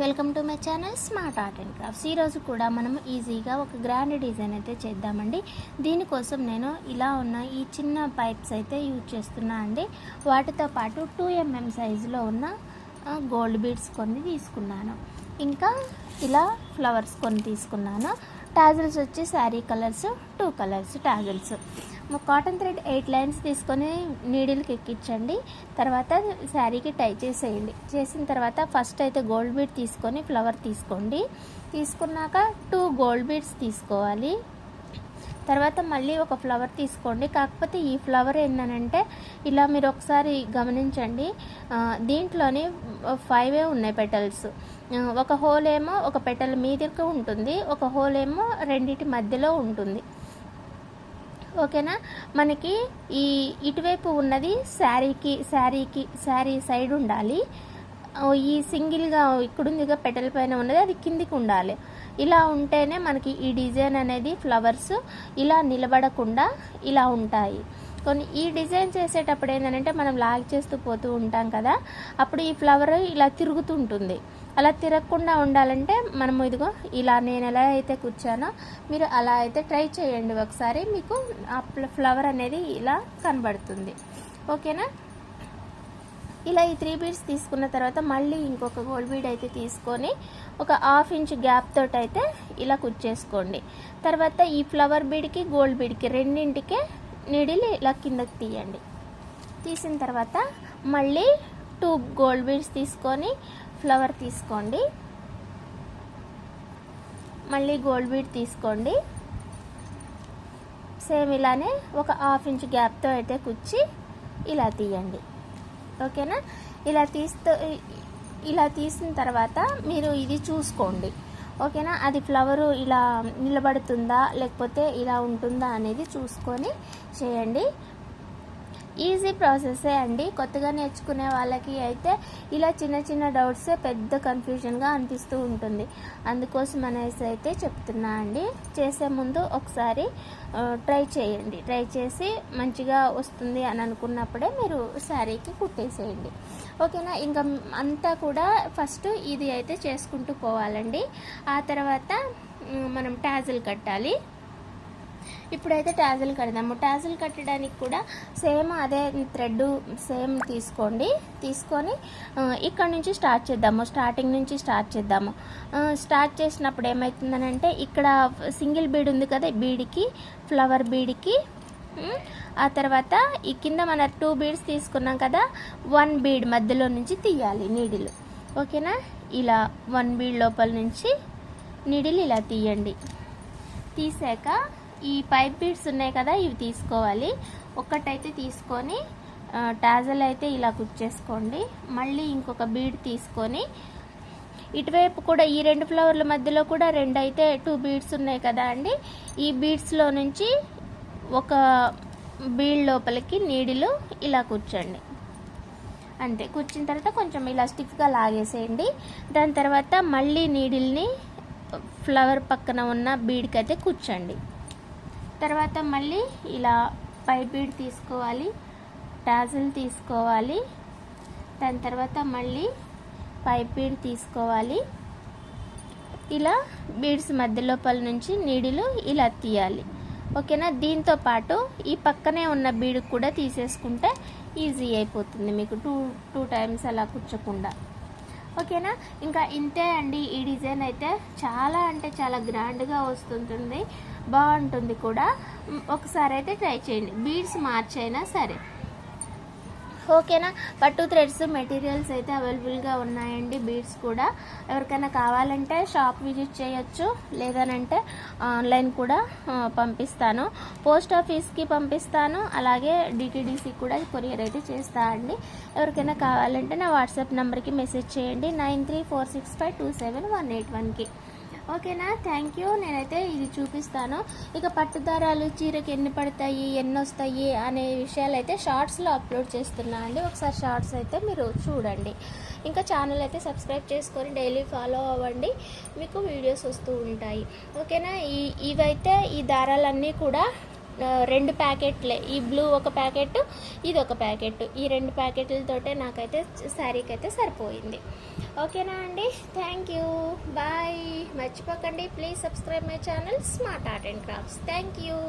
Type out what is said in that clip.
Welcome to my channel smart art and crafts. ఈరోజు కూడా మనం ఈజీగా ఒక గ్రాండ్ డిజైన్ అయితే చేద్దామండి. దీనికోసం నేను ఇలా ఉన్న ఈ చిన్న పైప్స్ అయితే యూజ్ చేస్తున్నా అండి. వాటితో పాటు 2mm సైజులో ఉన్న గోల్డ్ బీడ్స్ కొన్ని తీసుకున్నాను. ఇంకా ఇలా ఫ్లవర్స్ కొన్ని తీసుకున్నాను. టాజిల్స్ వచ్చి sari colours 2 colours tassels. Cotton thread 8 lines తీసుకొని నీడిల్కి ఎక్కించండి. తర్వాత శారీకి టై చేసేయండి. చేసిన తర్వాత ఫస్ట్ అయితే గోల్డ్ బీడ్ తీసుకొని ఫ్లవర్ తీసుకోండి. తీసుకున్నాక 2 గోల్డ్ బీడ్స్ తీసుకోవాలి. తర్వాత మళ్ళీ ఒక ఫ్లవర్ తీసుకోండి. కాకపోతే ఈ ఫ్లవర్ ఏంటంటే ఇలా మీరు ఒకసారి గమనించండి, దీంట్లోని 5 ఉన్నాయి పెటల్స్. ఒక హోల్ ఏమో ఒక పెటల్ మీదకి ఉంటుంది, ఒక హోల్ ఏమో రెండిటి మధ్యలో ఉంటుంది. ఓకేనా. మనకి ఈ ఇటువైపు ఉన్నది శారీ సైడ్ ఉండాలి. ఈ సింగిల్గా ఇక్కడుందిగా పెటల్ పైన ఉన్నది అది కిందికి ఉండాలి. ఇలా ఉంటేనే మనకి ఈ డిజైన్ అనేది ఫ్లవర్స్ ఇలా నిలబడకుండా ఇలా ఉంటాయి. కొన్ని ఈ డిజైన్ చేసేటప్పుడు ఏంటంటే మనం లాగ్ చేస్తూ పోతూ ఉంటాం కదా, అప్పుడు ఈ ఫ్లవర్ ఇలా తిరుగుతుంటుంది. అలా తిరగకుండా ఉండాలంటే మనము ఇదిగో ఇలా నేను ఎలా అయితే కూర్చానో మీరు అలా అయితే ట్రై చేయండి ఒకసారి, మీకు ఆ ఫ్లవర్ అనేది ఇలా కనబడుతుంది. ఓకేనా. ఇలా ఈ 3 బీడ్స్ తీసుకున్న తర్వాత మళ్ళీ ఇంకొక గోల్డ్ బీడ్ అయితే తీసుకొని ఒక 1/2 ఇంచ్ గ్యాప్ తోటి అయితే ఇలా కుచ్చేసుకోండి. తర్వాత ఈ ఫ్లవర్ బీడ్కి గోల్డ్ బీడ్కి రెండింటికే నీడిల్ ఇలా కిందకి తీయండి. తీసిన తర్వాత మళ్ళీ 2 గోల్డ్ బీడ్స్ తీసుకొని ఫ్లవర్ తీసుకోండి. మళ్ళీ గోల్డ్ బీడ్ తీసుకోండి. సేమ్ ఇలానే ఒక 1/2 ఇంచ్ గ్యాప్తో అయితే కుచ్చి ఇలా తీయండి. ఓకేనా. ఇలా తీసిన తర్వాత మీరు ఇది చూసుకోండి. ఓకేనా. అది ఫ్లవరు ఇలా నిలబడుతుందా లేకపోతే ఇలా ఉంటుందా అనేది చూసుకొని చేయండి. ఈజీ ప్రాసెసే అండి. కొత్తగా నేర్చుకునే వాళ్ళకి అయితే ఇలా చిన్న చిన్న డౌట్సే పెద్ద కన్ఫ్యూజన్గా అనిపిస్తూ ఉంటుంది. అందుకోసం అనేసి అయితే చెప్తున్నా అండి. చేసే ముందు ఒకసారి ట్రై చేయండి. ట్రై చేసి మంచిగా వస్తుంది అని అనుకున్నప్పుడే మీరు శారీకి కుట్టేసేయండి. ఓకేనా. ఇంకా అంతా కూడా ఫస్ట్ ఇది అయితే చేసుకుంటూ పోవాలండి. ఆ తర్వాత మనం టాజిల్ కట్టాలి. ఇప్పుడైతే టాజిల్ కడదాము. టాజిల్ కట్టడానికి కూడా సేమ్ అదే థ్రెడ్ సేమ్ తీసుకొని ఇక్కడ నుంచి స్టార్ట్ చేద్దాము. స్టార్టింగ్ నుంచి స్టార్ట్ చేద్దాము. స్టార్ట్ చేసినప్పుడు ఏమవుతుందనంటే ఇక్కడ సింగిల్ బీడ్ ఉంది కదా, బీడ్కి ఫ్లవర్ బీడ్కి ఆ తర్వాత ఈ కింద మన 2 బీడ్స్ తీసుకున్నాం కదా, 1 బీడ్ మధ్యలో నుంచి తీయాలి నీడిల్. ఓకేనా. ఇలా 1 బీడ్ లోపల నుంచి నీడిల్ ఇలా తీయండి. తీసాక ఈ 5 బీడ్స్ ఉన్నాయి కదా, ఇవి తీసుకోవాలి. ఒక్కటైతే తీసుకొని టాజల్ అయితే ఇలా కుచ్చేసుకోండి. మళ్ళీ ఇంకొక బీడ్ తీసుకొని ఇటువైపు కూడా ఈ 2 ఫ్లవర్ల మధ్యలో కూడా 2 అయితే 2 బీడ్స్ ఉన్నాయి కదా అండి, ఈ బీడ్స్లో నుంచి ఒక బీడ్ లోపలికి నీడిలు ఇలా కూర్చోండి. అంతే. కూర్చున్న తర్వాత కొంచెం ఇలా స్టిఫ్గా లాగేసేయండి. దాని తర్వాత మళ్ళీ నీడిల్ని ఫ్లవర్ పక్కన ఉన్న బీడ్కి అయితే కూర్చోండి. తర్వాత మళ్ళీ ఇలా 5 బీడ్ తీసుకోవాలి, టాజిల్ తీసుకోవాలి. దాని తర్వాత మళ్ళీ 5 బీడ్ తీసుకోవాలి. ఇలా బీడ్స్ మధ్య లోపల నుంచి నీడిలు ఇలా తీయాలి. ఓకేనా. దీంతో పాటు ఈ పక్కనే ఉన్న బీడ్ కూడా తీసేసుకుంటే ఈజీ అయిపోతుంది మీకు, 2 టైమ్స్ అలా కుచ్చకుండా. ఓకేనా. ఇంకా ఇంతే అండి. ఈ డిజైన్ అయితే చాలా అంటే చాలా గ్రాండ్గా వస్తుంటుంది, బాగుంటుంది కూడా. ఒకసారి అయితే ట్రై చేయండి, బీడ్స్ మార్చైనా సరే. ఓకేనా. పట్టు థ్రెడ్స్ మెటీరియల్స్ అయితే అవైలబుల్గా ఉన్నాయండి. బీడ్స్ కూడా ఎవరికైనా కావాలంటే షాప్ విజిట్ చేయొచ్చు, లేదనంటే ఆన్లైన్ కూడా పంపిస్తాను. పోస్ట్ ఆఫీస్కి పంపిస్తాను, అలాగే డిటిడిసి కూడా కొరియర్ అయితే చేస్తా అండి. ఎవరికైనా కావాలంటే నా వాట్సాప్ నెంబర్కి మెసేజ్ చేయండి, 9346527181కి. ఓకేనా. Thank you. నేనైతే ఇది చూపిస్తాను. ఇక పట్టుదారాలు చీరకి ఎన్ని పడతాయి, ఎన్ని వస్తాయి అనే విషయాలు అయితే షార్ట్స్లో అప్లోడ్ చేస్తున్నా అండి. ఒకసారి షార్ట్స్ అయితే మీరు చూడండి. ఇంకా ఛానల్ అయితే సబ్స్క్రైబ్ చేసుకొని డైలీ ఫాలో అవ్వండి, మీకు వీడియోస్ వస్తూ ఉంటాయి. ఓకేనా. ఇవైతే ఈ దారాలన్నీ కూడా 2 ప్యాకెట్లే, ఈ బ్లూ ఒక ప్యాకెట్, ఇది ఒక ప్యాకెట్, ఈ 2 ప్యాకెట్లతోటే నాకైతే శారీకి అయితే సరిపోయింది. ఓకేనా అండి, థ్యాంక్ యూ, బాయ్. మర్చిపోకండి, please subscribe my channel smart art and crafts. Thank you.